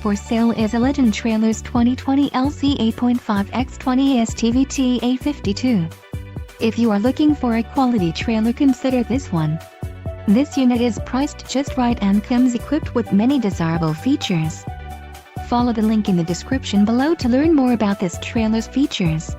For sale is a Legend Trailers 2020 LC8.5X20STVTA52. If you are looking for a quality trailer, consider this one. This unit is priced just right and comes equipped with many desirable features. Follow the link in the description below to learn more about this trailer's features.